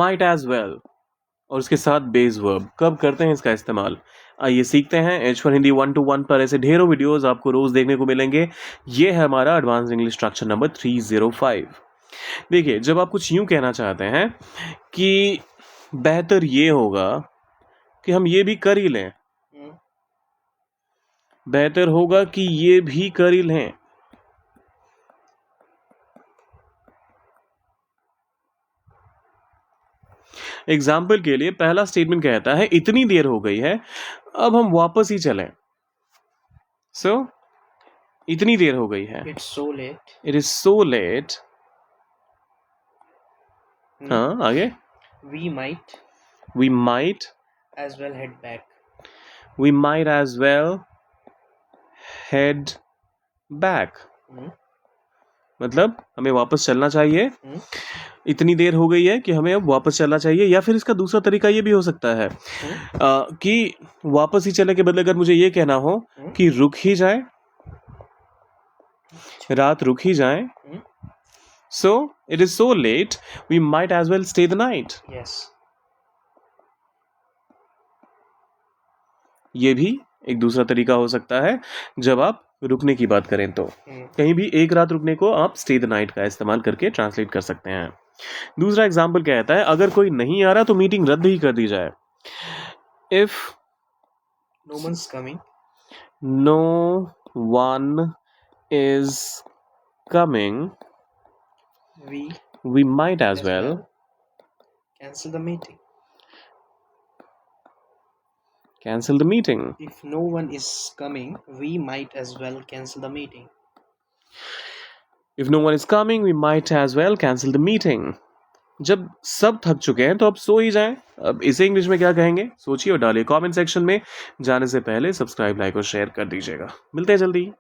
might as well और उसके साथ बेस वर्ब कब करते हैं इसका इस्तेमाल, आइए सीखते हैं। H1 हिंदी 1-to-1 पर ऐसे ढेरों वीडियोस आपको रोज देखने को मिलेंगे। ये है हमारा एडवांस इंग्लिश स्ट्रक्चर नंबर 305। देखिए, जब आप कुछ यूं कहना चाहते हैं कि बेहतर ये होगा कि हम ये भी कर ही लें, बेहतर होगा कि ये भी कर ही लें, एग्जाम्पल के लिए पहला स्टेटमेंट कहता है इतनी देर हो गई है, अब हम वापस ही चलें। सो इतनी देर हो गई है, It's so late. It is so late. हाँ, आगे। We might we might as well head back. we might as well head back मतलब हमें वापस चलना चाहिए। इतनी देर हो गई है कि हमें अब वापस चलना चाहिए। या फिर इसका दूसरा तरीका ये भी हो सकता है कि वापस ही चलने के बदले अगर मुझे ये कहना हो कि रुक ही जाए, रात रुक ही जाए। So it is so late we might as well stay the night. Yes. ये भी एक दूसरा तरीका हो सकता है जब आप रुकने की बात करें तो कहीं भी एक रात रुकने को आप स्टे द नाइट का इस्तेमाल करके ट्रांसलेट कर सकते हैं। दूसरा एग्जाम्पल कहता है अगर कोई नहीं आ रहा तो मीटिंग रद्द ही कर दी जाए। If No one's coming. no one is coming We might as well cancel the meeting. cancel the meeting. If no one is coming, we might as well cancel the meeting. If no one is coming, we might as well cancel the meeting. जब सब थक चुके हैं तो अब सो ही जाएं। अब इसे इंग्लिश में क्या कहेंगे सोचिए और डालिए कमेंट सेक्शन में। जाने से पहले सब्सक्राइब, लाइक और शेयर कर दीजिएगा। मिलते हैं जल्दी।